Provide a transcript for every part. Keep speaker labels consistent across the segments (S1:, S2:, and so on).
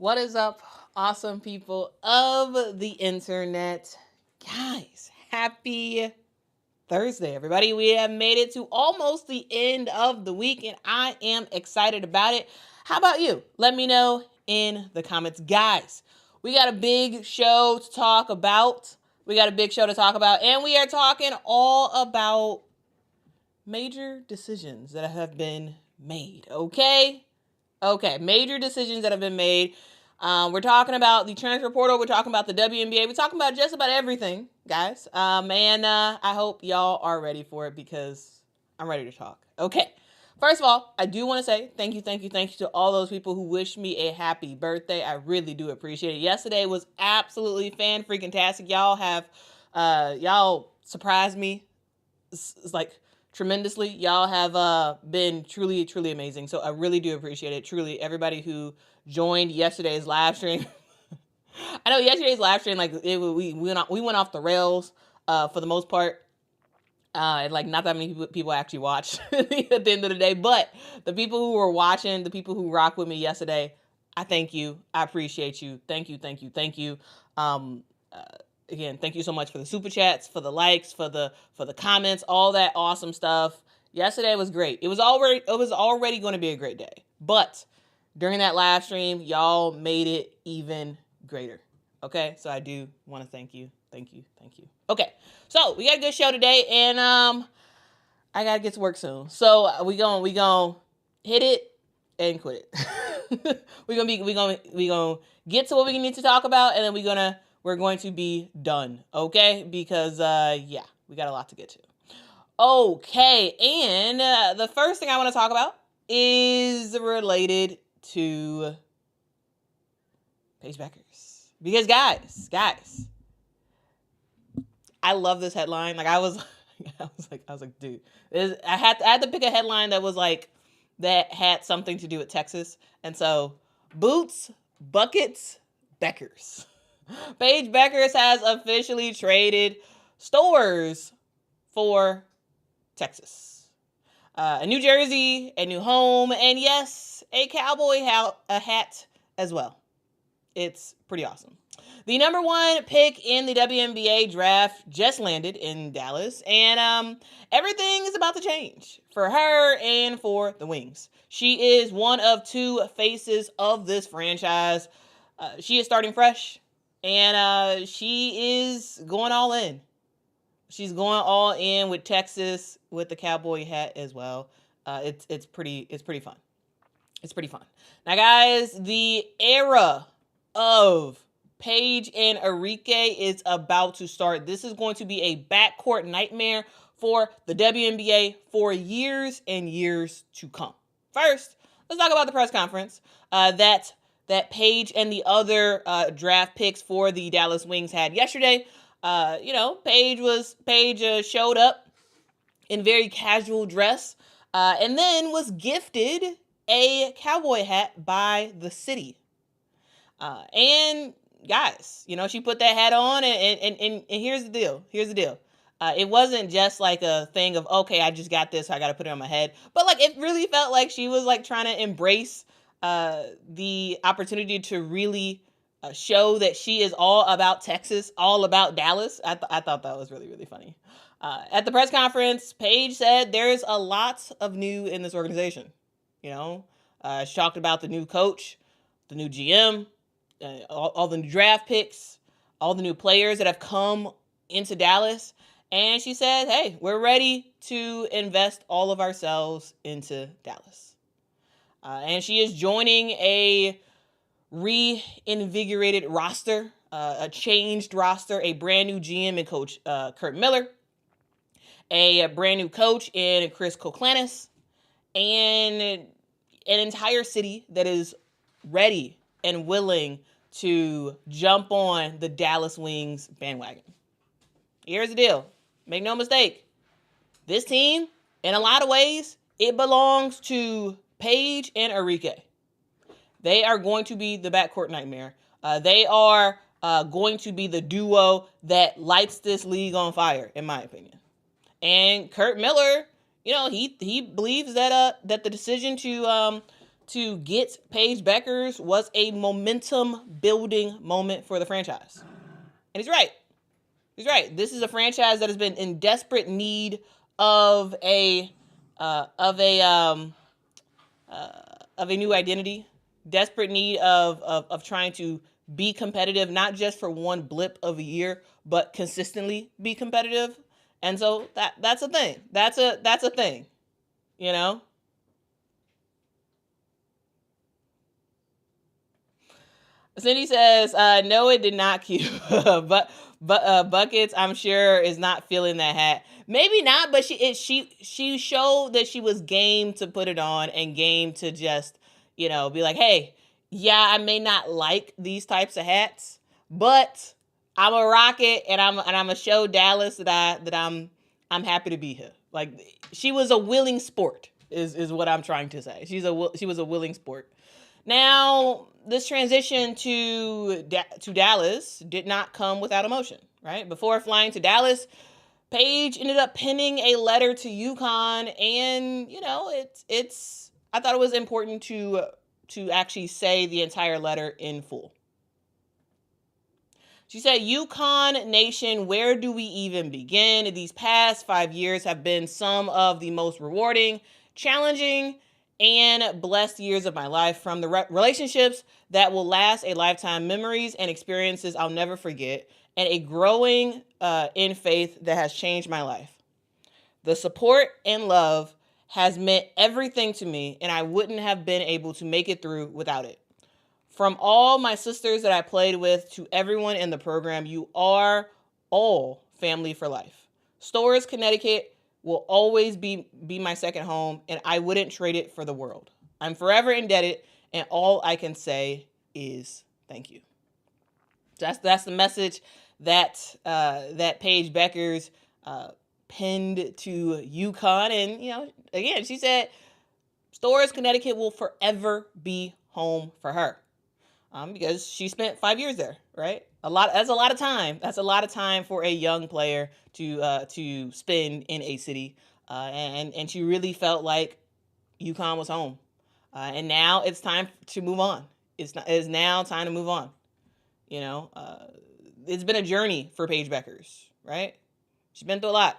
S1: What is up, awesome people of the internet? Guys, happy Thursday, everybody. We have made it to almost the end of the week, and I am excited about it. How about you? Let me know in the comments. Guys, we got a big show to talk about. And we are talking all about major decisions that have been made, okay? Okay, major decisions that have been made. We're talking about the transfer portal. We're talking about the WNBA. We're talking about just about everything, guys. I hope y'all are ready for it because I'm ready to talk. Okay. First of all, I do want to say thank you to all those people who wished me a happy birthday. I really do appreciate it. Yesterday was absolutely fan-freaking-tastic. Y'all surprised me. It's like tremendously. Y'all have been truly amazing. So I really do appreciate it. Truly, everybody who joined yesterday's live stream. I know yesterday's live stream, we went off the rails for the most part. Not that many people actually watched at the end of the day, but the people who were watching, the people who rocked with me yesterday, I thank you. I appreciate you. Thank you. Again, thank you so much for the super chats, for the likes, for the comments, all that awesome stuff. Yesterday was great. It was already going to be a great day, but during that live stream, y'all made it even greater. Okay, so I do want to thank you. Okay, so we got a good show today, and I gotta get to work soon. So we gonna hit it and quit it. we gonna get to what we need to talk about, and then we're going to be done. Okay, because we got a lot to get to. Okay, and the first thing I want to talk about is related to Paige Bueckers. Because guys, I love this headline. I was like, dude, I had to pick a headline that was like, that had something to do with Texas. And so, boots, buckets, Bueckers. Paige Bueckers has officially traded stores for Texas. A new jersey, a new home, and yes, a cowboy hat as well. It's pretty awesome. The number 1 pick in the WNBA draft just landed in Dallas, and everything is about to change for her and for the Wings. She is one of 2 faces of this franchise. She is starting fresh, and she is going all in. She's going all in with Texas with the cowboy hat as well. It's pretty fun. It's pretty fun. Now, guys, the era of Paige and Arike is about to start. This is going to be a backcourt nightmare for the WNBA for years and years to come. First, let's talk about the press conference that Paige and the other draft picks for the Dallas Wings had yesterday. Paige showed up in very casual dress and then was gifted a cowboy hat by the city. And guys, she put that hat on, and here's the deal. It wasn't just like a thing of, okay, I just got this, so I got to put it on my head. But it really felt like she was trying to embrace the opportunity to really show that she is all about Texas, all about Dallas. I thought that was really funny. At the press conference, Paige said there's a lot of new in this organization. She talked about the new coach, the new GM, all the new draft picks, all the new players that have come into Dallas. And she said, hey, we're ready to invest all of ourselves into Dallas. And she is joining a reinvigorated roster, a changed roster, a brand new GM and coach, Curt Miller, a brand new coach in Chris Koklanis, and an entire city that is ready and willing to jump on the Dallas Wings bandwagon. Here's the deal. Make no mistake. This team, in a lot of ways, it belongs to Paige and Arike. They are going to be the backcourt nightmare. They are going to be the duo that lights this league on fire, in my opinion. And Curt Miller, he believes that the decision to to get Paige Bueckers was a momentum building moment for the franchise. And he's right. He's right. This is a franchise that has been in desperate need of a new identity, desperate need of trying to be competitive, not just for one blip of a year, but consistently be competitive. And so that's a thing. That's a thing, you know? Cindy says, no, it did not cue. but Buckets, I'm sure, is not feeling that hat. Maybe not, but she showed that she was game to put it on and game to just, be like, hey, yeah, I may not like these types of hats, but I'm a rock it, and I'm gonna show Dallas that I'm happy to be here. Like, she was a willing sport, is what I'm trying to say. She was a willing sport. Now, this transition to Dallas did not come without emotion, right? Before flying to Dallas, Paige ended up penning a letter to UConn, and I thought it was important to actually say the entire letter in full. She said, UConn Nation, where do we even begin? These past 5 years have been some of the most rewarding, challenging, and blessed years of my life, from the relationships that will last a lifetime, memories and experiences I'll never forget, and a growing in faith that has changed my life. The support and love has meant everything to me, and I wouldn't have been able to make it through without it. From all my sisters that I played with to everyone in the program, you are all family for life. Storrs, Connecticut will always be my second home, and I wouldn't trade it for the world. I'm forever indebted, and all I can say is thank you. That's the message that Paige Bueckers penned to UConn, and again, she said Storrs, Connecticut will forever be home for her, because she spent 5 years there, right? That's a lot of time. That's a lot of time for a young player to spend in a city, and she really felt like UConn was home, and now it's time to move on. It is now time to move on. It's been a journey for Paige Bueckers, right? She's been through a lot.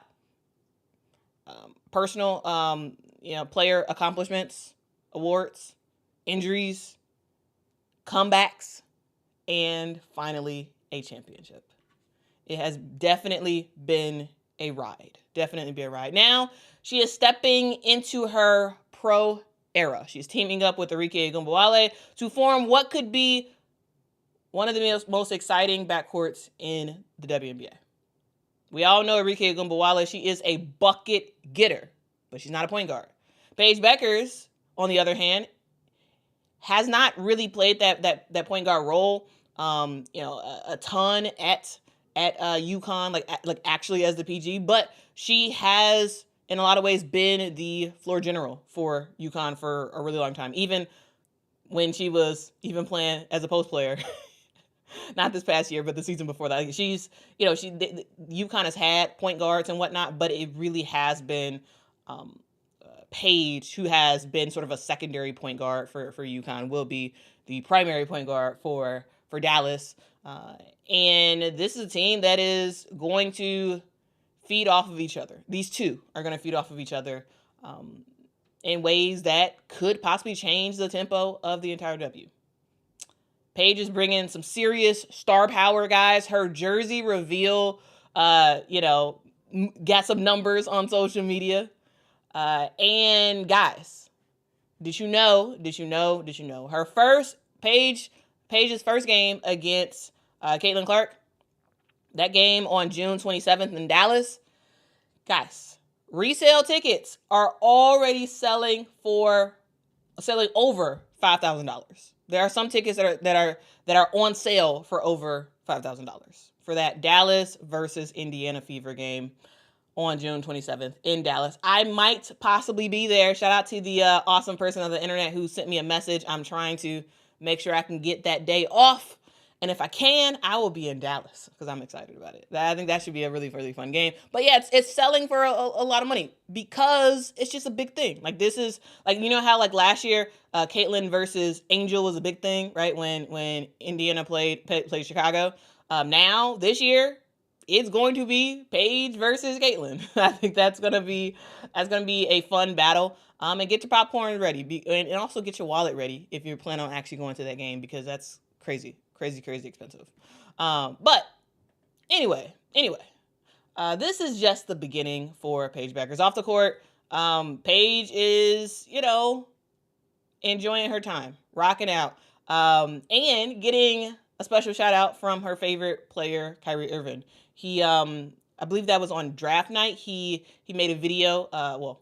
S1: Personal, player accomplishments, awards, injuries, comebacks, and finally a championship. It has definitely been a ride. Now she is stepping into her pro era. She's teaming up with Arike Ogunbowale to form what could be one of the most exciting backcourts in the WNBA. We all know Arike Ogunbowale. She is a bucket getter, but she's not a point guard. Paige Bueckers, on the other hand, has not really played that point guard role, a ton at UConn, like actually as the PG, but she has in a lot of ways been the floor general for UConn for a really long time, even when she was even playing as a post player. Not this past year, but the season before that. UConn has had point guards and whatnot, but it really has been Paige, who has been sort of a secondary point guard for UConn, will be the primary point guard for Dallas. And this is a team that is going to feed off of each other. These two are going to feed off of each other in ways that could possibly change the tempo of the entire W. Paige is bringing some serious star power, guys. Her jersey reveal, got some numbers on social media. And guys, did you know? Paige's first game against Caitlin Clark, that game on June 27th in Dallas, guys, resale tickets are already selling over $5,000. There are some tickets that are on sale for over $5,000 for that Dallas versus Indiana Fever game on June 27th in Dallas. I might possibly be there. Shout out to the awesome person on the internet who sent me a message. I'm trying to make sure I can get that day off And if I can, I will be in Dallas because I'm excited about it. I think that should be a really, really fun game. But yeah, it's selling for a lot of money because it's just a big thing. Like this is like, you know how like last year, Caitlyn versus Angel was a big thing, right? When Indiana played Chicago. Now this year, it's going to be Paige versus Caitlyn. I think that's gonna be a fun battle. And get your popcorn ready, and also get your wallet ready if you're planning on actually going to that game because that's crazy expensive. But anyway, this is just the beginning for Paige Bueckers off the court. Paige is, enjoying her time, rocking out, and getting a special shout out from her favorite player, Kyrie Irving. He, I believe that was on draft night. He made a video.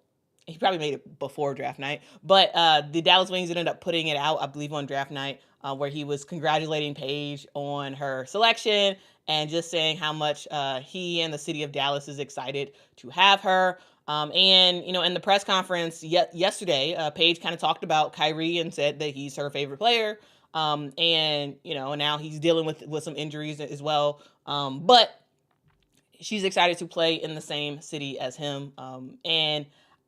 S1: He probably made it before draft night, but the Dallas Wings ended up putting it out, I believe, on draft night, where he was congratulating Paige on her selection and just saying how much he and the city of Dallas is excited to have her. And, in the press conference yesterday, Paige kind of talked about Kyrie and said that he's her favorite player. And, now he's dealing with some injuries as well. But she's excited to play in the same city as him. And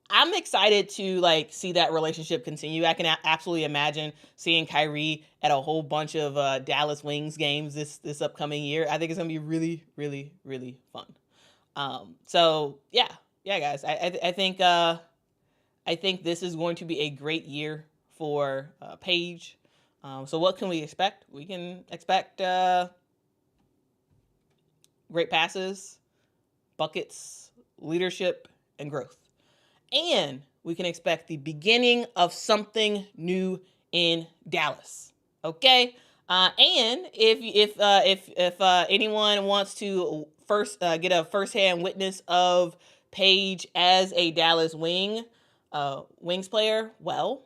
S1: I'm excited to see that relationship continue. I can absolutely imagine seeing Kyrie at a whole bunch of Dallas Wings games this upcoming year. I think it's gonna be really, really, really fun. So yeah, guys. I think this is going to be a great year for Paige. So what can we expect? We can expect great passes, buckets, leadership, and growth. And we can expect the beginning of something new in Dallas. Okay? And if anyone wants to get a firsthand witness of Paige as a Dallas Wings player, well,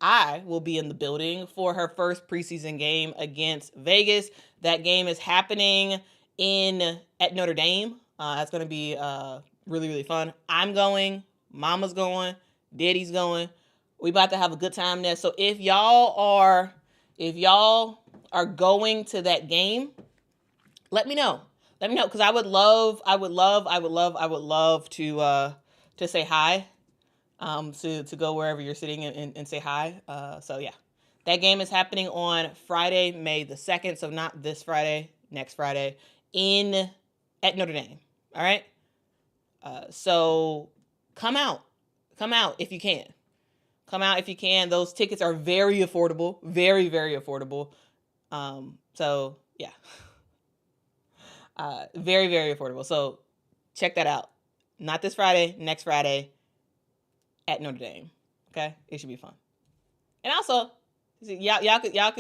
S1: I will be in the building for her first preseason game against Vegas. That game is happening at Notre Dame. That's going to be really, really fun. I'm going. Mama's going. Daddy's going. We about to have a good time there. So if y'all are going to that game, let me know. Because I would love to say hi. To go wherever you're sitting and say hi. So yeah, that game is happening on Friday, May the 2nd. So not this Friday, next Friday at Notre Dame. All right. So come out if you can. Those tickets are very affordable, very, very affordable. So yeah, very, very affordable. So check that out. Not this Friday, next Friday at Notre Dame. Okay, it should be fun. And also, y'all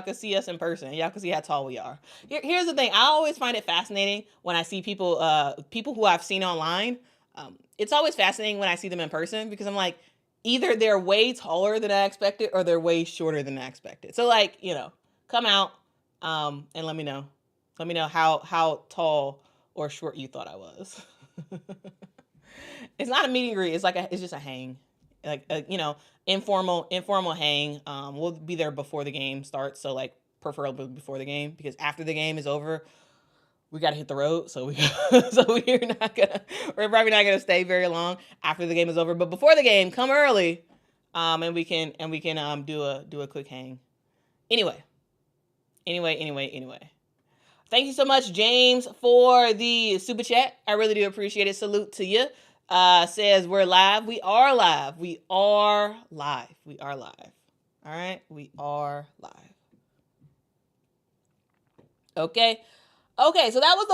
S1: could see us in person. Y'all can see how tall we are. Here's the thing. I always find it fascinating when I see people who I've seen online. It's always fascinating when I see them in person because I'm like, either they're way taller than I expected or they're way shorter than I expected. So come out and let me know. Let me know how tall or short you thought I was. It's not a meet and greet. It's just a hang, informal hang. We'll be there before the game starts, so preferably before the game because after the game is over, we got to hit the road. So we're probably not gonna stay very long after the game is over. But before the game, come early, and we can do a quick hang. Anyway. Thank you so much, James, for the super chat. I really do appreciate it. Salute to you. Says we're live. We are live. All right. We are live. Okay. So that was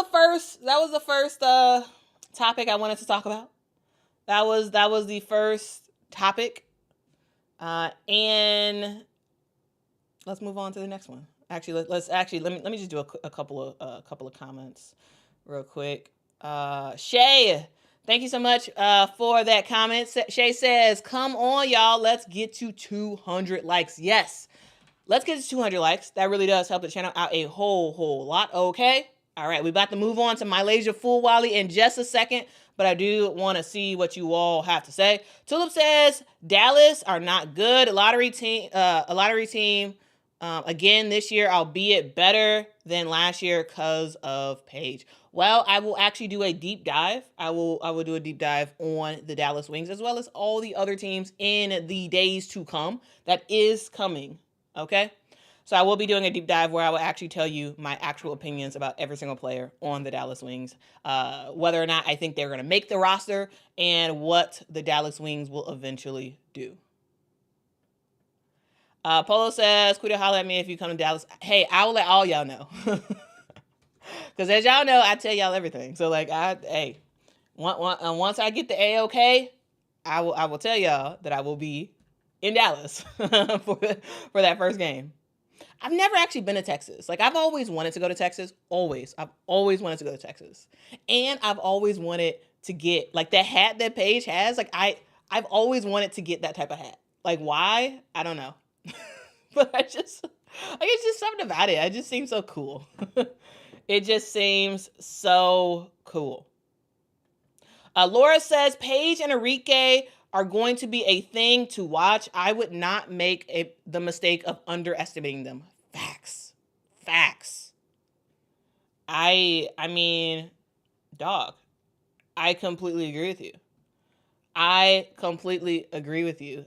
S1: the first topic I wanted to talk about. That was the first topic. And let's move on to the next one. Actually, let me just do a couple of comments real quick. Shay, thank you so much for that comment. Shay says, "Come on, y'all, let's get to 200 likes." Yes, let's get to 200 likes. That really does help the channel out a whole lot. Okay, all right, we're about to move on to Mylasia Fulwiley in just a second, but I do want to see what you all have to say. Tulip says, "Dallas are not good. A lottery team Again, this year, albeit better than last year because of Paige. Well, I will actually do a deep dive. I will do a deep dive on the Dallas Wings as well as all the other teams in the days to come. That is coming. Okay? So I will be doing a deep dive where I will actually tell you my actual opinions about every single player on the Dallas Wings, whether or not I think they're going to make the roster and what the Dallas Wings will eventually do. Polo says, Quita, holler at me if you come to Dallas. Hey, I will let all y'all know. Because as y'all know, I tell y'all everything. So, like, once I get the A-OK, I will tell y'all that I will be in Dallas for that first game. I've never actually been to Texas. Like, I've always wanted to go to Texas. Always. I've always wanted to go to Texas. And I've always wanted to get, like, that hat that Paige has. Like, I've always wanted to get that type of hat. Like, why? I don't know. But it's just something about it. It just seems so cool. It just seems so cool. Laura says, Paige and Enrique are going to be a thing to watch. I would not make the mistake of underestimating them. Facts. I mean, dog, I completely agree with you.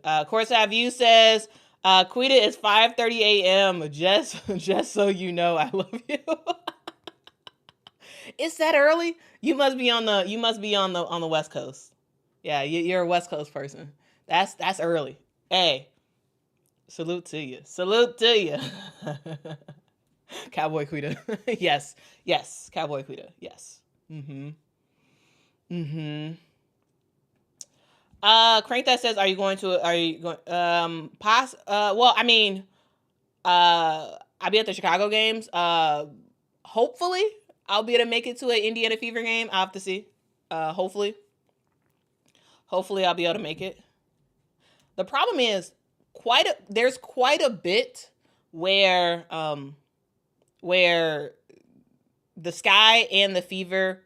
S1: Courtside View says, Quita, it's 5:30 a.m. Just so you know, I love you. It's that early? You must be on the West Coast. Yeah, you're a West Coast person. That's early. Hey, salute to you. Cowboy Quita. Yes, Cowboy Quita. Yes. Crank that says, are you going? Well, I mean, I'll be at the Chicago games. Hopefully I'll be able to make it to an Indiana Fever game. I'll have to see. Hopefully I'll be able to make it. The problem is there's quite a bit where the Sky and the Fever,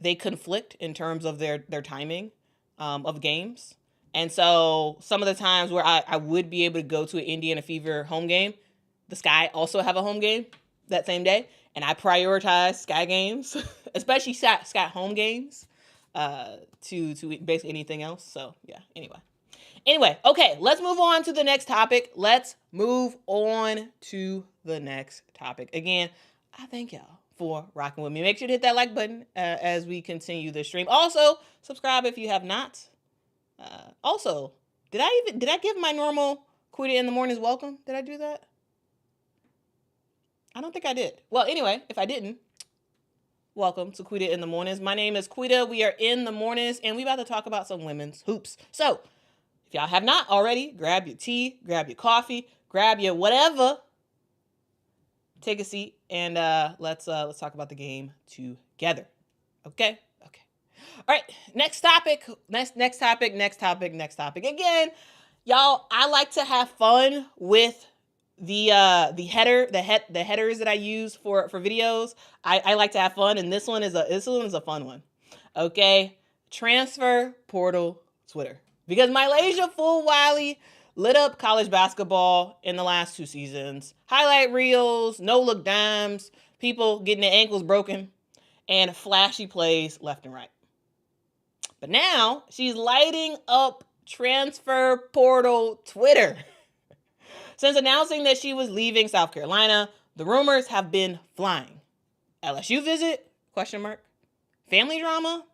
S1: they conflict in terms of their timing of games. And so some of the times where I would be able to go to an Indiana Fever home game, the Sky also have a home game that same day. And I prioritize Sky games, especially Sky home games, to basically anything else. So yeah, anyway, okay, let's move on to the next topic. Again, I thank y'all for rocking with me. Make sure to hit that like button as we continue the stream. Also, subscribe if you have not. Also, did I give my normal Quita in the Mornings welcome? Did I do that? I don't think I did. Well, anyway, if I didn't, welcome to Quita in the Mornings. My name is Quita. We are in the mornings, and we about to talk about some women's hoops. So, if y'all have not already, grab your tea, grab your coffee, grab your whatever. Take a seat, and let's talk about the game together. Okay. All right. Next topic. Again, y'all, I like to have fun with the headers that I use for videos. I like to have fun, and this one is a fun one. Okay, transfer portal Twitter, because Malaysia Fulwiley lit up college basketball in the last 2 seasons. Highlight reels, no look dimes, people getting their ankles broken, and flashy plays left and right. But now she's lighting up transfer portal Twitter. Since announcing that she was leaving South Carolina, the rumors have been flying. LSU visit? ? Family drama?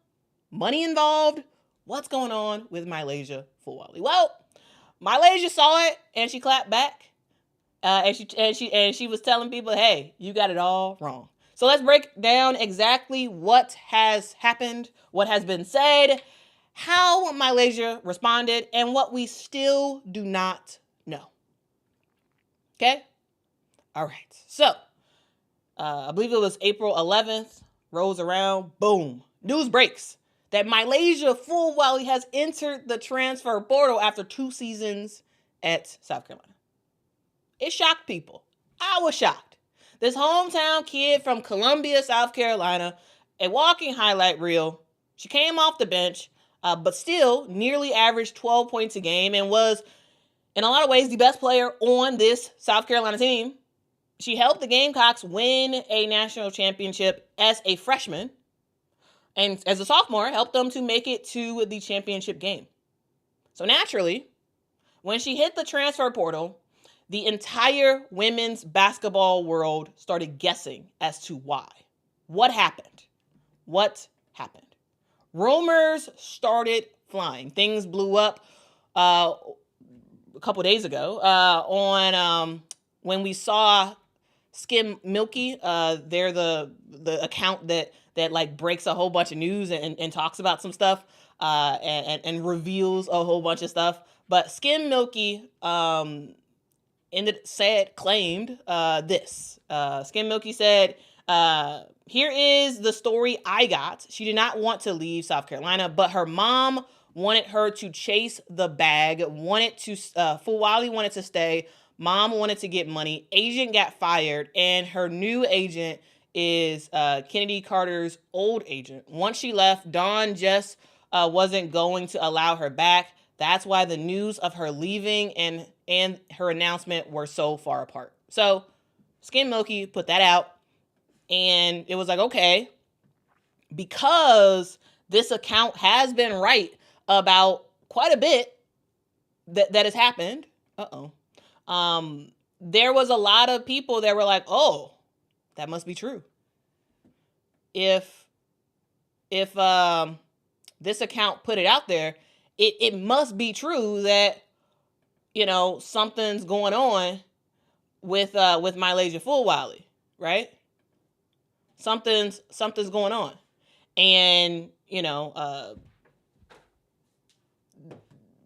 S1: Money involved? What's going on with Malaysia Fulwiley? Well, Malaysia saw it and she clapped back. And she was telling people, hey, you got it all wrong. So let's break down exactly what has happened, what has been said, how Malaysia responded, and what we still do not know. Okay? All right. So, I believe it was April 11th, rolls around, boom. News breaks that Malaysia Fulwiley has entered the transfer portal after 2 seasons at South Carolina. It shocked people. I was shocked. This hometown kid from Columbia, South Carolina, a walking highlight reel. She came off the bench, but still nearly averaged 12 points a game and was in a lot of ways, the best player on this South Carolina team. She helped the Gamecocks win a national championship as a freshman, and as a sophomore, helped them to make it to the championship game. So naturally, when she hit the transfer portal, the entire women's basketball world started guessing as to why. What happened? What happened? Rumors started flying. Things blew up a couple days ago on when we saw Skim Milky. They're the account that like breaks a whole bunch of news and talks about some stuff and reveals a whole bunch of stuff. But Skim Milky claimed this. Skim Milky said, here is the story I got. She did not want to leave South Carolina, but her mom wanted her to chase the bag, Fulwiley wanted to stay, mom wanted to get money, agent got fired, and her new agent is Kennedy Carter's old agent. Once she left, Dawn just wasn't going to allow her back. That's why the news of her leaving and her announcement were so far apart. So Skim Milky put that out, and it was like, okay, because this account has been right about quite a bit that has happened. There was a lot of people that were like, oh, that must be true. If this account put it out there, it must be true that, you know, something's going on with Mylasia Fulwiley, right? Something's going on. And, you know,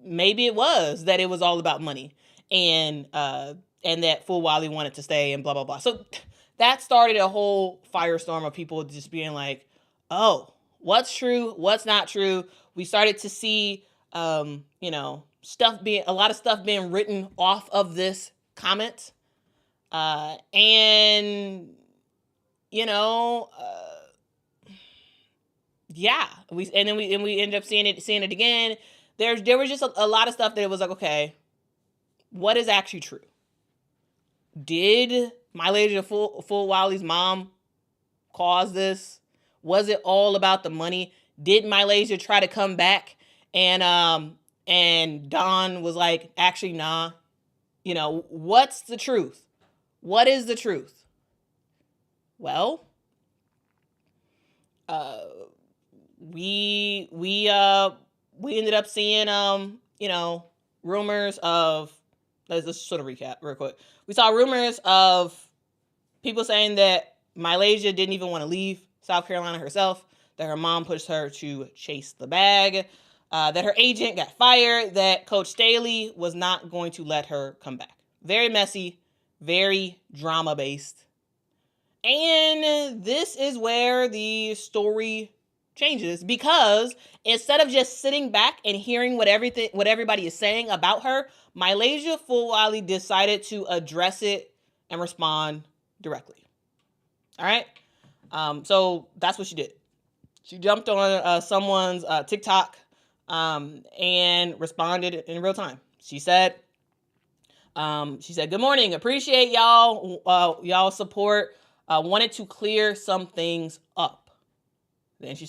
S1: maybe it was that it was all about money and that Fulwiley wanted to stay and blah, blah, blah. So that started a whole firestorm of people just being like, oh, what's true? What's not true? We started to see, you know, a lot of stuff being written off of this comment. And, you know, yeah, we ended up seeing it again. There was just a lot of stuff that it was like, okay, what is actually true? Did Mylasia Fulwiley's mom cause this? Was it all about the money? Did Mylasia try to come back and Dawn was like, actually, nah. You know, what's the truth? What is the truth? Well, we ended up seeing you know, rumors of, let's just sort of recap real quick. We saw rumors of people saying that Mylasia didn't even want to leave South Carolina herself, that her mom pushed her to chase the bag, that her agent got fired, that Coach Staley was not going to let her come back. Very messy, very drama-based. And this is where the story changes, because instead of just sitting back and hearing what everybody is saying about her, Mylasia Fulwiley decided to address it and respond directly. All right? So that's what she did. She jumped on someone's TikTok and responded in real time. She said, good morning. Appreciate y'all support. Wanted to clear some things up. Then she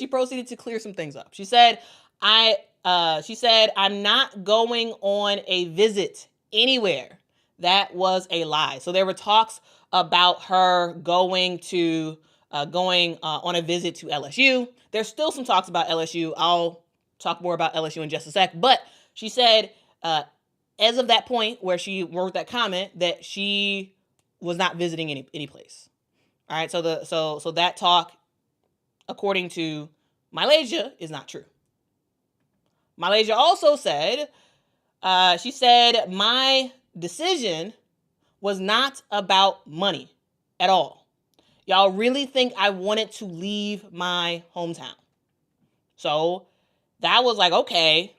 S1: proceeded to clear some things up. She said, I'm not going on a visit anywhere. That was a lie. So there were talks about her going on a visit to LSU. There's still some talks about LSU. I'll talk more about LSU in just a sec. But she said, as of that point where she wrote that comment, that she was not visiting any place. All right. So that talk, according to Mylasia, is not true. Mylasia also said, she said, my decision was not about money at all. Y'all really think I wanted to leave my hometown? So that was like, okay.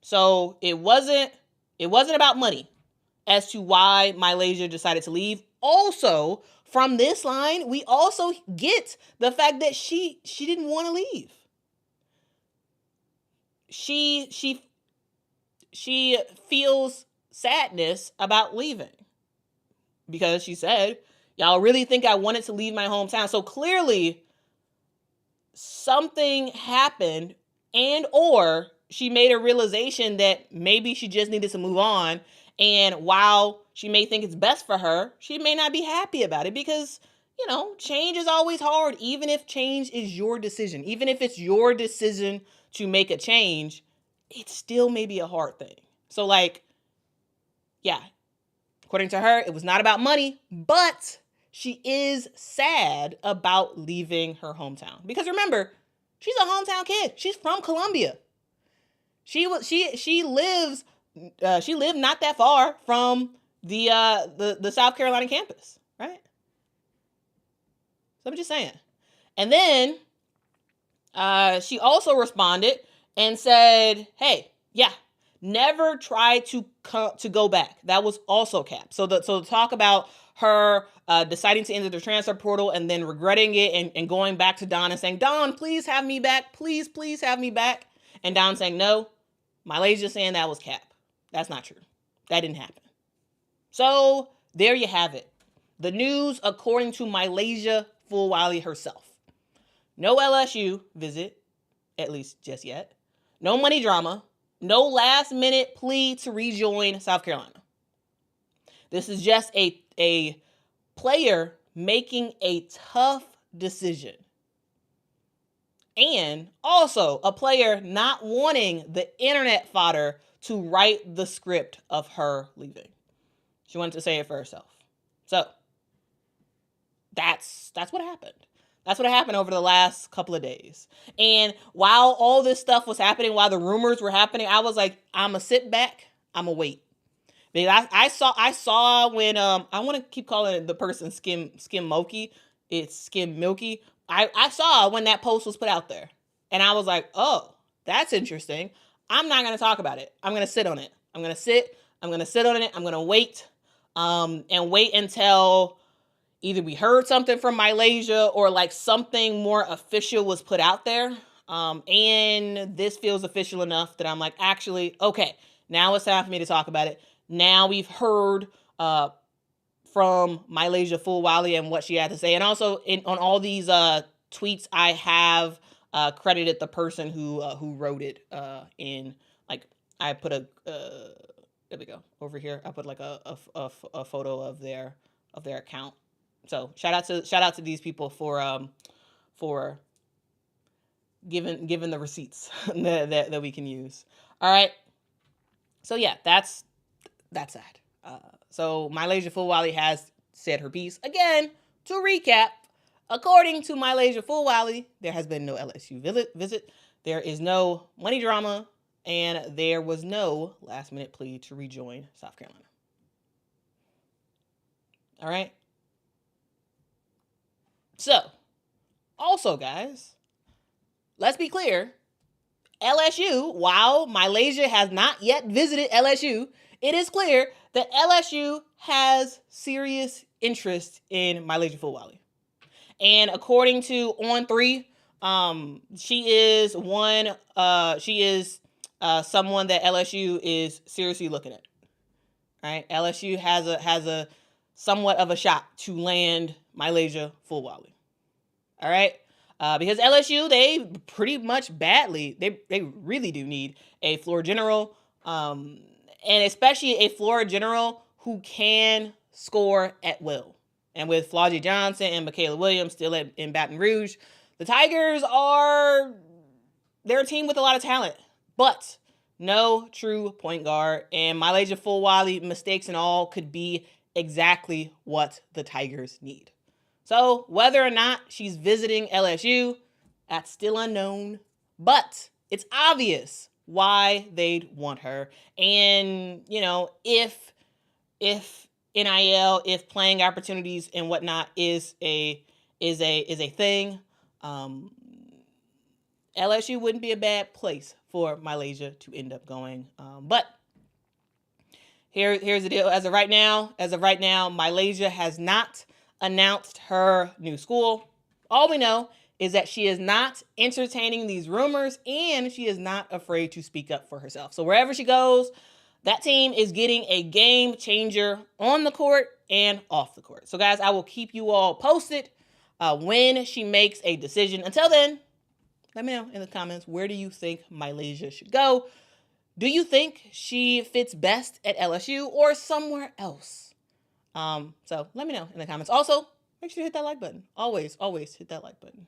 S1: So it wasn't about money as to why Mylasia decided to leave. Also, from this line, we also get the fact that she didn't want to leave. She she feels sadness about leaving because she said, y'all really think I wanted to leave my hometown? So clearly something happened, and or she made a realization that maybe she just needed to move on. And while she may think it's best for her, she may not be happy about it because, change is always hard, even if change is your decision. Even if it's your decision to make a change, it still may be a hard thing. So, yeah, according to her, it was not about money, but she is sad about leaving her hometown. Because remember, she's a hometown kid. She's from Columbia. She lived not that far from the South Carolina campus, right? So I'm just saying. And then she also responded and said, "Hey, yeah, never try to go back. That was also cap." So the talk about her deciding to enter the transfer portal and then regretting it and going back to Don and saying, "Don, please have me back. Please, please have me back." And Don saying, "No." Malaysia saying that was cap. That's not true. That didn't happen. So there you have it. The news according to Malaysia Fulwiley herself. No LSU visit, at least just yet. No money drama. No last minute plea to rejoin South Carolina. This is just a player making a tough decision. And also a player not wanting the internet fodder to write the script of her leaving. She wanted to say it for herself. So that's what happened. That's what happened over the last couple of days. And while all this stuff was happening, while the rumors were happening, I was like, I'm going to sit back. I'm going to wait. Because I saw when, I want to keep calling the person Skim Milky. It's Skim Milky. I saw when that post was put out there. And I was like, oh, that's interesting. I'm not going to talk about it. I'm going to sit on it. I'm going to sit on it. I'm going to wait. And wait until either we heard something from Malaysia or something more official was put out there. And this feels official enough that I'm like, actually, okay, now it's time for me to talk about it. Now we've heard from Malaysia Fulwiley and what she had to say. And also on all these tweets, I have credited the person who wrote it in, I put there we go, over here. I put a photo of their account. So shout out to these people for giving the receipts that we can use. All right. So yeah, that's that. So Malaysia Fulwiley has said her piece. Again, to recap, according to Malaysia Fulwiley, there has been no LSU visit. There is no money drama, and there was no last-minute plea to rejoin South Carolina. All right? So, also, guys, let's be clear. LSU, while Malaysia has not yet visited LSU, it is clear that LSU has serious interest in Malaysia Fulwiley. And according to On3, she is someone that LSU is seriously looking at. Right? LSU has a somewhat of a shot to land Malaysia Fulwiley. All right? Because LSU, they pretty much badly, they really do need a floor general, and especially a floor general who can score at will. And with Flaugie Johnson and Michaela Williams still in Baton Rouge, the Tigers they're a team with a lot of talent, but no true point guard. And Malaysia Fulwiley, mistakes and all, could be exactly what the Tigers need. So whether or not she's visiting LSU, that's still unknown. But it's obvious why they'd want her. And, if NIL, if playing opportunities and whatnot is a thing, LSU wouldn't be a bad place for Malaysia to end up going. But here's the deal. As of right now, Malaysia has not announced her new school. All we know is that she is not entertaining these rumors and she is not afraid to speak up for herself. So wherever she goes, that team is getting a game changer on the court and off the court. So guys, I will keep you all posted when she makes a decision. Until then, let me know in the comments, where do you think Mylasia should go? Do you think she fits best at LSU or somewhere else? So let me know in the comments. Also, make sure to hit that like button. Always, always hit that like button.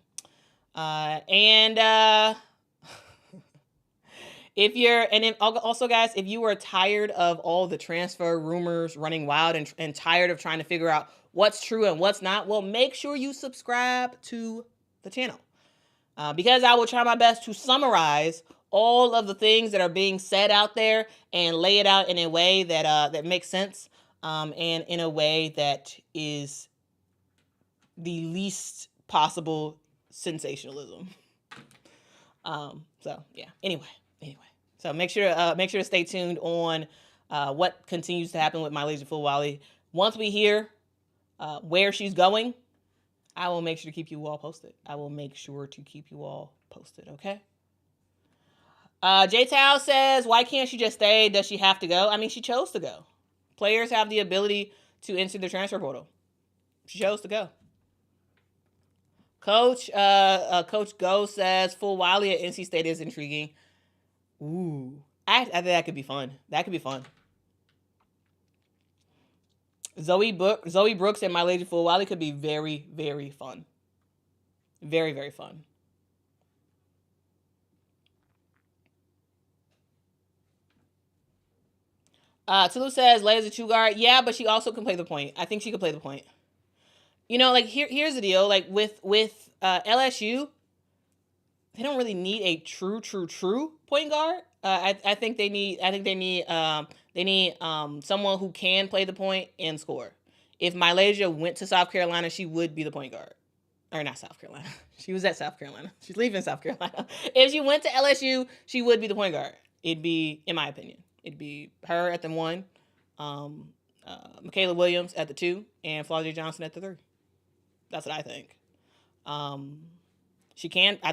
S1: Also, guys, if you are tired of all the transfer rumors running wild and tired of trying to figure out what's true and what's not, well, make sure you subscribe to the channel. Because I will try my best to summarize all of the things that are being said out there and lay it out in a way that makes sense, and in a way that is the least possible sensationalism. So yeah. Anyway. So make sure to stay tuned on what continues to happen with Mylasia Fulwiley. Once we hear where she's going, I will make sure to keep you all posted. Okay? J Tao says, why can't she just stay? Does she have to go? I mean, she chose to go. Players have the ability to enter the transfer portal. She chose to go. Coach Go says, Fulwiley at NC State is intriguing. Ooh. I think that could be fun. Zoe Brooks and Mylasia Fulwiley could be very, very fun. Very, very fun. Tulu says, Leia's a true guard. Yeah, but she also can play the point. I think she could play the point. You know, like here's the deal. Like with LSU, they don't really need a true point guard. I think they need someone who can play the point and score. If Mylasia went to South Carolina, she would be the point guard. Or not South Carolina. She was at South Carolina. She's leaving South Carolina. If she went to LSU, she would be the point guard. It'd be, in my opinion, it'd be her at the 1, Michaela Williams at the 2, and Flau'jae Johnson at the 3. That's what I think. I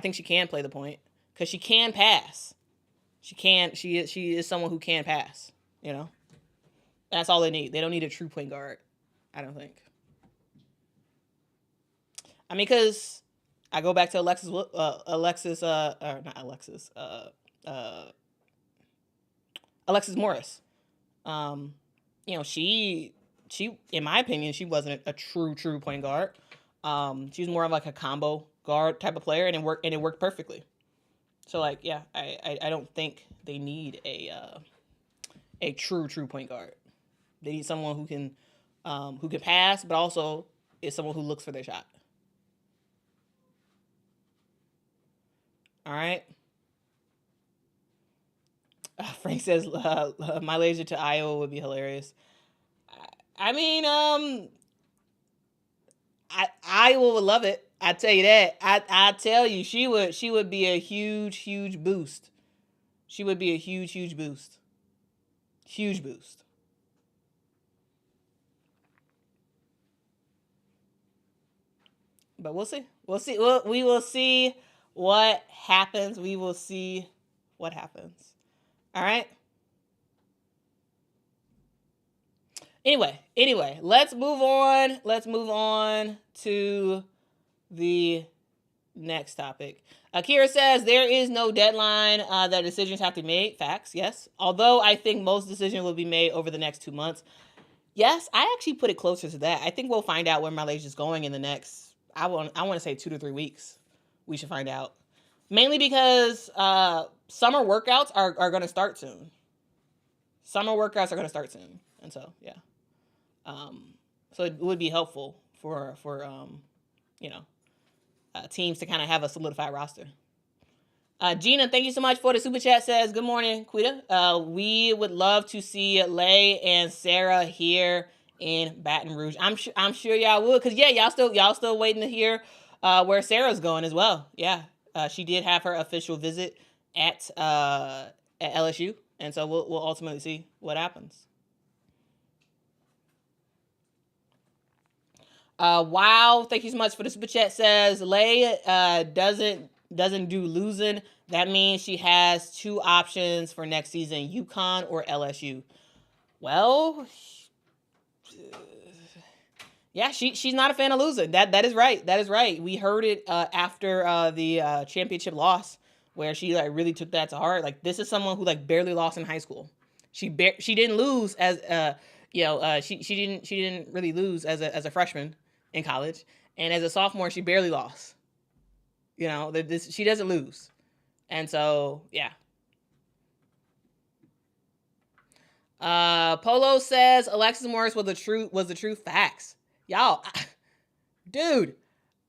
S1: think she can play the point because she can pass. She is someone who can pass, you know? That's all they need. They don't need a true point guard, I don't think. I mean, because I go back to Alexis Morris. You know, she in my opinion, she wasn't a true point guard. She was more of like a combo guard type of player, and it worked perfectly. So like, yeah, I don't think they need a true point guard. They need someone who can pass, but also is someone who looks for their shot. All right. Frank says Mylasia to Iowa would be hilarious. I mean, Iowa would love it. I tell you that. I tell you, she would be a huge boost. She would be a huge boost. Huge boost. But we'll see. We will see what happens. We will see what happens. All right. Anyway, let's move on. Let's move on to the next topic. Akira says there is no deadline that decisions have to be made. Facts, yes. Although I think most decisions will be made over the next 2 months. Yes, I actually put it closer to that. I think we'll find out where Mylasia is going in the next, I want to say 2 to 3 weeks. We should find out. Mainly because summer workouts are going to start soon. And so, yeah. So it would be helpful for teams to kind of have a solidified roster. Gina, thank you so much for the super chat. Says, good morning, Quita. We would love to see Lay and Sarah here in Baton Rouge. I'm sure y'all would, because yeah, y'all still waiting to hear where Sarah's going as well. Yeah, she did have her official visit at LSU, and so we'll ultimately see what happens. Wow, thank you so much for the super chat. Says Lay doesn't do losing. That means she has two options for next season: UConn or LSU. Well, yeah, she's not a fan of losing. That is right. That is right. We heard it after the championship loss, where she like really took that to heart. Like, this is someone who like barely lost in high school. She didn't lose as she didn't really lose as a freshman in college, and as a sophomore she barely lost. She doesn't lose, and so yeah. Polo says Alexis Morris was the true facts. Y'all, dude,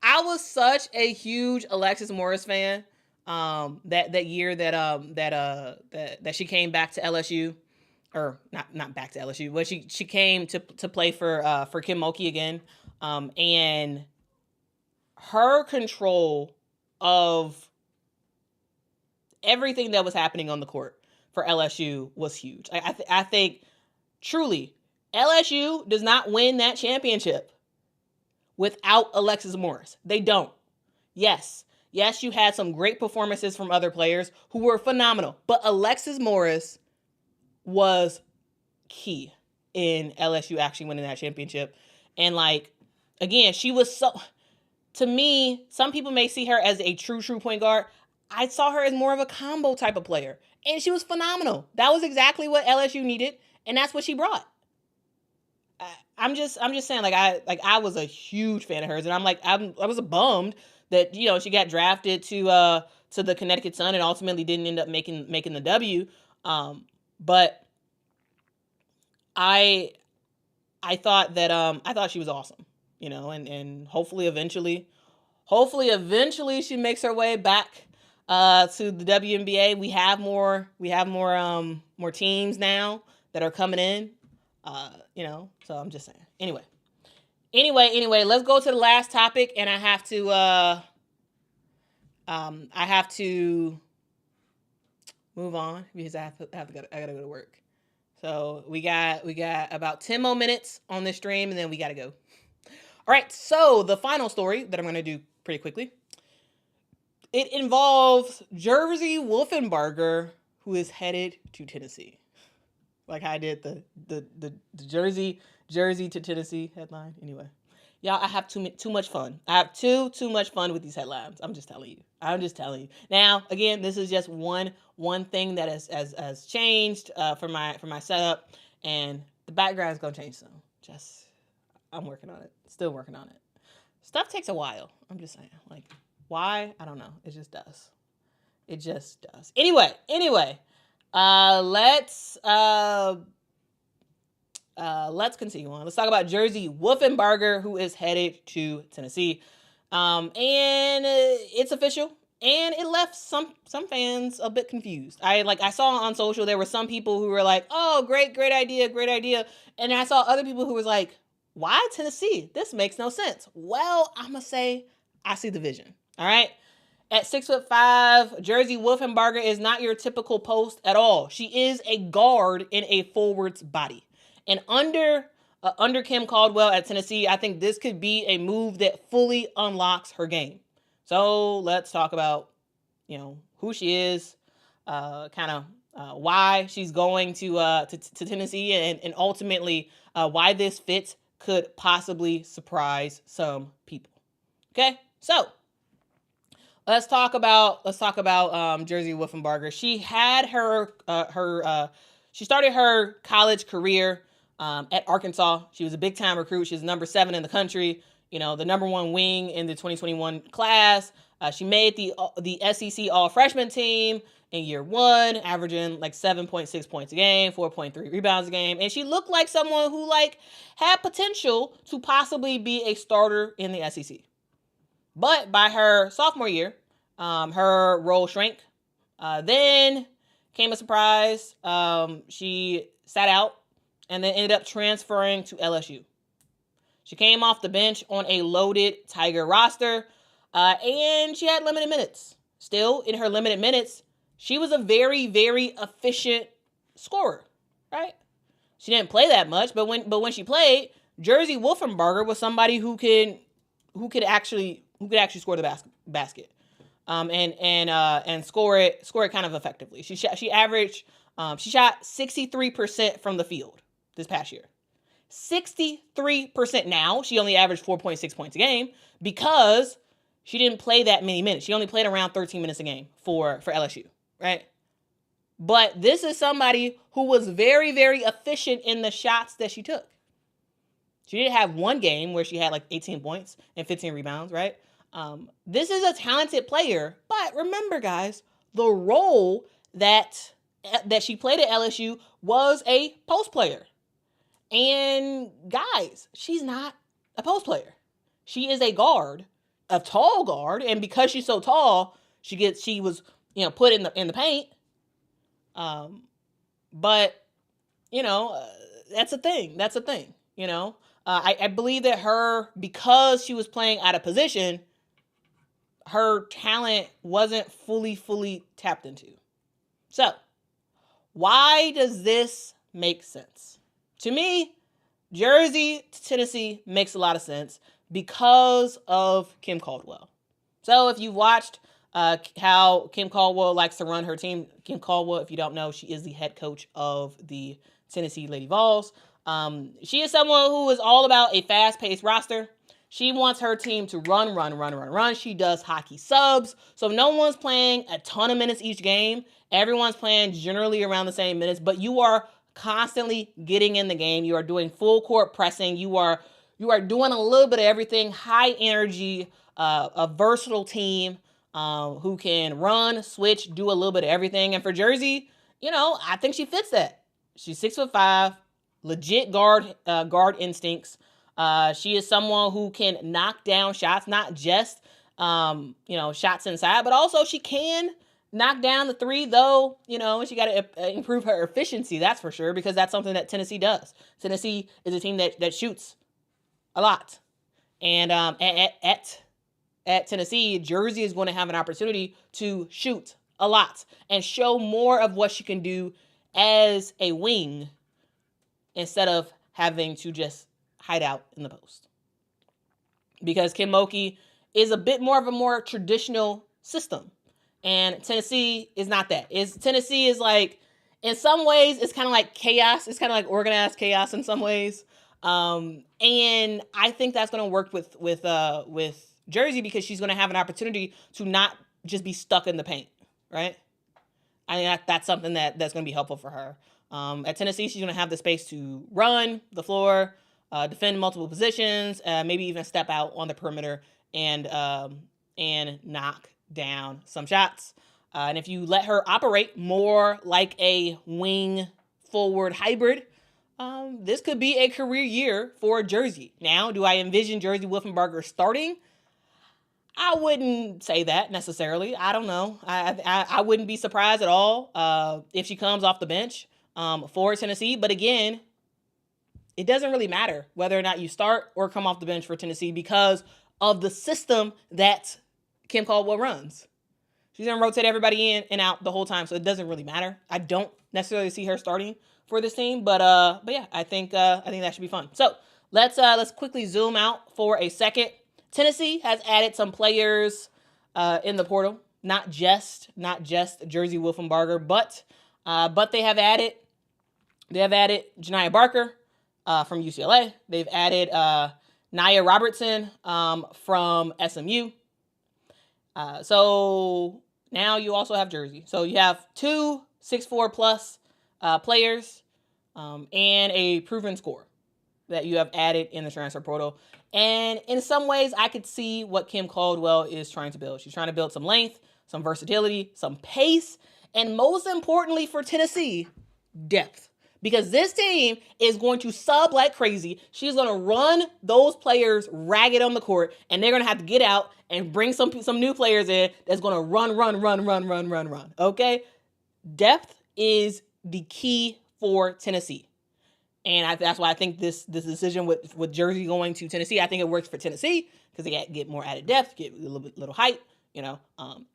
S1: I was such a huge Alexis Morris fan. That year that she came back to LSU, or not back to LSU, but she came to play for Kim Mulkey again. And her control of everything that was happening on the court for LSU was huge. I think truly LSU does not win that championship without Alexis Morris. They don't. Yes, you had some great performances from other players who were phenomenal, but Alexis Morris was key in LSU actually winning that championship. And like, again, she was so, to me, some people may see her as a true point guard. I saw her as more of a combo type of player, and she was phenomenal. That was exactly what LSU needed, and that's what she brought. I'm just saying, I was a huge fan of hers, and I was bummed that she got drafted to the Connecticut Sun and ultimately didn't end up making the W. But I thought that I thought she was awesome, and hopefully eventually she makes her way back to the WNBA. We have more teams now that are coming in. So I'm just saying. Anyway, let's go to the last topic, and I have to move on because I gotta go to work. So we got about 10 more minutes on this stream, and then we gotta go. All right, so the final story that I'm gonna do pretty quickly. It involves Jersey Wolfenbarger, who is headed to Tennessee. Like I did the Jersey to Tennessee headline. Anyway, y'all, I have too much fun. I have too much fun with these headlines. I'm just telling you. Now, again, this is just one thing that has changed for my setup, and the background is gonna change soon. I'm working on it. Still working on it. Stuff takes a while. I'm just saying. Like, why? I don't know. It just does. Anyway. Let's continue on. Let's talk about Jersey Wolfenbarger, who is headed to Tennessee. And it's official, and it left some fans a bit confused. I saw on social there were some people who were like, "Oh, great idea," and I saw other people who was like, "Why Tennessee? This makes no sense." Well, I'm gonna say I see the vision. All right. At 6'5", Jersey Wolfenbarger is not your typical post at all. She is a guard in a forward's body. And under Kim Caldwell at Tennessee, I think this could be a move that fully unlocks her game. So let's talk about, who she is, why she's going to Tennessee, and ultimately why this fit could possibly surprise some people. Okay, so let's talk about Jersey Wolfenbarger. She had she started her college career at Arkansas. She was a big time recruit. She was number 7 in the country. The number 1 wing in the 2021 class. She made the SEC All Freshman team in year 1, averaging like 7.6 points a game, 4.3 rebounds a game, and she looked like someone who had potential to possibly be a starter in the SEC. But by her sophomore year, her role shrank. Then came a surprise. She sat out and then ended up transferring to LSU. She came off the bench on a loaded Tiger roster, and she had limited minutes. Still, in her limited minutes, she was a very, very efficient scorer, right? She didn't play that much, but when she played, Jersey Wolfenbarger was somebody who could actually score the basket, and score it kind of effectively. She shot 63% from the field this past year. 63%. Now she only averaged 4.6 points a game because she didn't play that many minutes. She only played around 13 minutes a game for LSU, right? But this is somebody who was very, very efficient in the shots that she took. She did have one game where she had like 18 points and 15 rebounds, right? This is a talented player, but remember, guys, the role that she played at LSU was a post player. And guys, she's not a post player. She is a guard, a tall guard, and because she's so tall, she was put in the paint. But that's a thing. I believe that because she was playing out of position, her talent wasn't fully tapped into. So, why does this make sense? To me, Jersey to Tennessee makes a lot of sense because of Kim Caldwell. So if you've watched how Kim Caldwell likes to run her team, Kim Caldwell, if you don't know, she is the head coach of the Tennessee Lady Vols. She is someone who is all about a fast-paced roster. She wants her team to run. She does hockey subs. So no one's playing a ton of minutes each game. Everyone's playing generally around the same minutes, but you are constantly getting in the game. You are doing full court pressing. You are doing a little bit of everything. High energy, a versatile team who can run, switch, do a little bit of everything. And for Jersey, I think she fits that. She's 6'5", legit guard instincts. She is someone who can knock down shots, not just shots inside, but also she can knock down the three, though, she got to improve her efficiency, that's for sure, because that's something that Tennessee does. Tennessee is a team that shoots a lot. And at Tennessee, Jersey is going to have an opportunity to shoot a lot and show more of what she can do as a wing instead of having to just hide out in the post. Because Kim Mulkey is a bit more of a more traditional system. And Tennessee is not that. Tennessee is like, in some ways, it's kind of like chaos. It's kind of like organized chaos in some ways. And I think that's going to work with Jersey because she's going to have an opportunity to not just be stuck in the paint, right? I think that's something that's going to be helpful for her. At Tennessee, she's going to have the space to run the floor, defend multiple positions, maybe even step out on the perimeter and knock down some shots. And if you let her operate more like a wing forward hybrid, this could be a career year for Jersey. Now, do I envision Jersey Wolfenbarger starting? I wouldn't say that necessarily. I don't know. I wouldn't be surprised at all if she comes off the bench for Tennessee. But again, it doesn't really matter whether or not you start or come off the bench for Tennessee because of the system that Kim Caldwell runs. She's going to rotate everybody in and out the whole time, so it doesn't really matter. I don't necessarily see her starting for this team, but yeah, I think that should be fun. So let's quickly zoom out for a second. Tennessee has added some players in the portal, not just Jersey Wolfenbarger, but they have added Janiah Barker from UCLA. They've added Nia Robertson from SMU. So now you also have Jersey. So you have 2 6'4 plus players and a proven scorer that you have added in the transfer portal. And in some ways, I could see what Kim Caldwell is trying to build. She's trying to build some length, some versatility, some pace, and most importantly for Tennessee, depth. Because this team is going to sub like crazy. She's going to run those players ragged on the court, and they're going to have to get out and bring some new players in that's going to run. Okay? Depth is the key for Tennessee. And that's why I think this decision with Jersey going to Tennessee, I think it works for Tennessee because they get more added depth, get a little height, and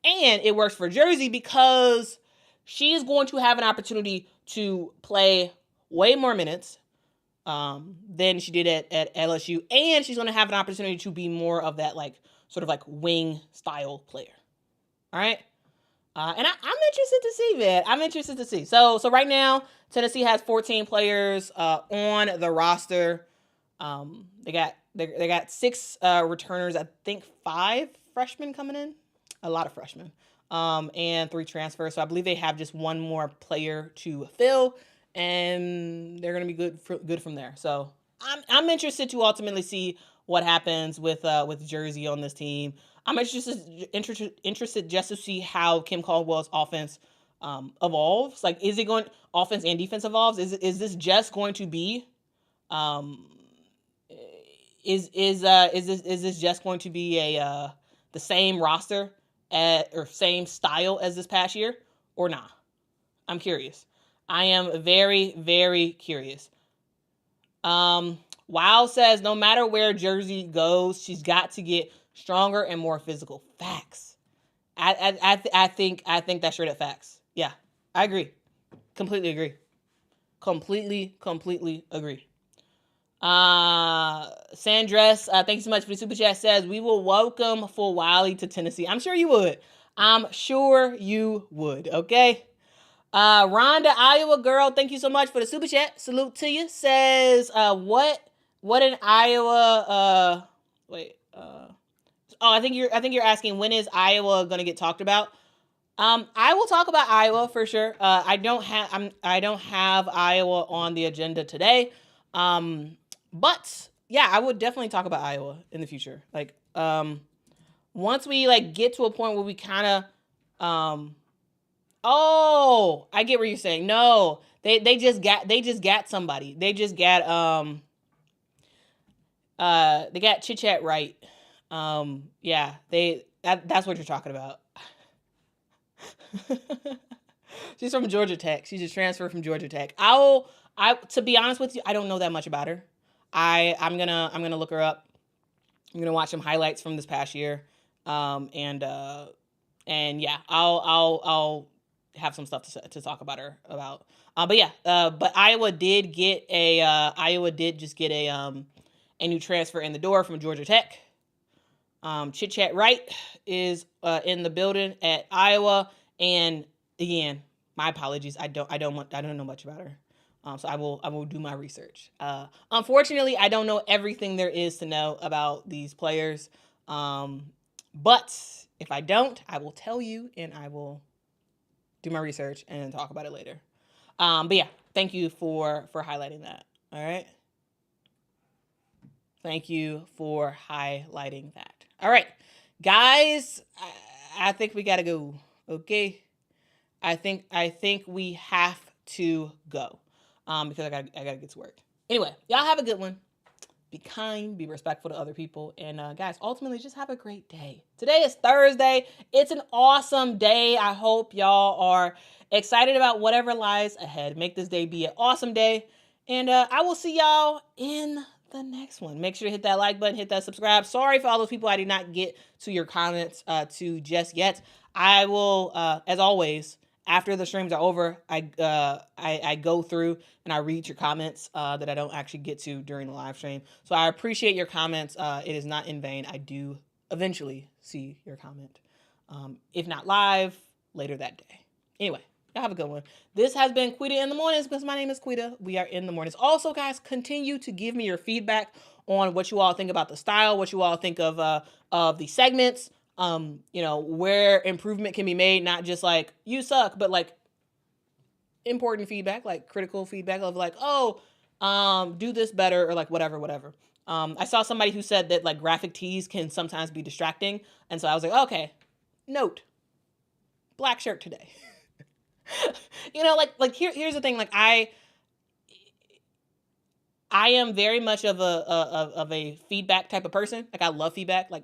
S1: it works for Jersey because she is going to have an opportunity to play way more minutes, than she did at LSU, and she's going to have an opportunity to be more of that like sort of like wing style player. All right. And I'm interested to see, man. I'm interested to see. So right now, Tennessee has 14 players on the roster. They got 6 returners. I think 5 freshmen coming in. A lot of freshmen. And 3 transfers. So I believe they have just one more player to fill, and they're gonna be good from there. So I'm interested to ultimately see what happens with Jersey on this team. I'm interested just to see how Kim Caldwell's offense evolves. Like, is it going offense and defense evolves? Is this just going to be is this just going to be a the same roster or same style as this past year or not? I'm curious. I am very, very curious. Wow says no matter where Jersey goes, she's got to get stronger and more physical. Facts. I think that's straight up facts. Yeah, I agree. Completely agree. Completely agree. Sandress, thank you so much for the super chat. Says we will welcome Fulwiley to Tennessee. I'm sure you would. Okay. Rhonda, Iowa girl, thank you so much for the super chat. Salute to you. Says, what in Iowa? I think you're asking when is Iowa going to get talked about? I will talk about Iowa for sure. I don't have Iowa on the agenda today. But yeah, I would definitely talk about Iowa in the future. Like, once we like get to a point where we kind of, I get what you're saying. No, they just got somebody. They just got they got Chit Chat right. Yeah, that's what you're talking about. She's from Georgia Tech. She just transferred from Georgia Tech. To be honest with you, I don't know that much about her. I'm gonna look her up. I'm gonna watch some highlights from this past year. And yeah, I'll have some stuff to talk about her about. But Iowa did get just get a new transfer in the door from Georgia Tech. Chit Chat Right is in the building at Iowa, and again, my apologies. I don't know much about her. So I will do my research. Unfortunately, I don't know everything there is to know about these players. But if I don't, I will tell you, and I will do my research and talk about it later. But yeah, thank you for highlighting that. All right. Thank you for highlighting that. All right, guys, I think we gotta go. Okay. I think we have to go. Because I gotta get to work. Anyway, y'all have a good one. Be kind, be respectful to other people, and guys, ultimately just have a great day. Today is Thursday. It's an awesome day. I hope y'all are excited about whatever lies ahead. Make this day be an awesome day, and I will see y'all in the next one. Make sure to hit that like button, hit that subscribe. Sorry for all those people I did not get to your comments to just yet. I will, as always, after the streams are over, I go through and I read your comments that I don't actually get to during the live stream. So I appreciate your comments. It is not in vain. I do eventually see your comment. If not live, later that day. Anyway, y'all have a good one. This has been Quita in the Mornings because my name is Quita. We are in the mornings. Also, guys, continue to give me your feedback on what you all think about the style, what you all think of the segments. Where improvement can be made, not just like you suck, but like important feedback, like critical feedback of like, do this better, or like whatever. I saw somebody who said that like graphic tees can sometimes be distracting. And so I was like, okay, note, black shirt today. Here's the thing. Like I am very much of a feedback type of person. Like I love feedback. Like,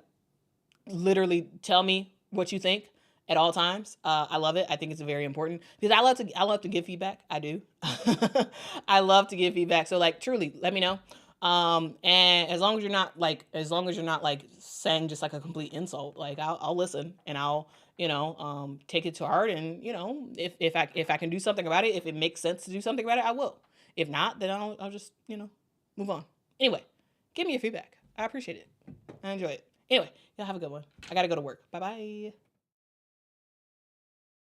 S1: literally tell me what you think at all times. I love it. I think it's very important because I love to give feedback. I do. I love to give feedback. So like truly let me know. And as long as you're not like saying just like a complete insult, like I'll listen and I'll, take it to heart. And, if I can do something about it, if it makes sense to do something about it, I will. If not, then I'll just, Move on. Anyway, give me your feedback. I appreciate it. I enjoy it. Anyway, y'all have a good one. I gotta go to work. Bye-bye.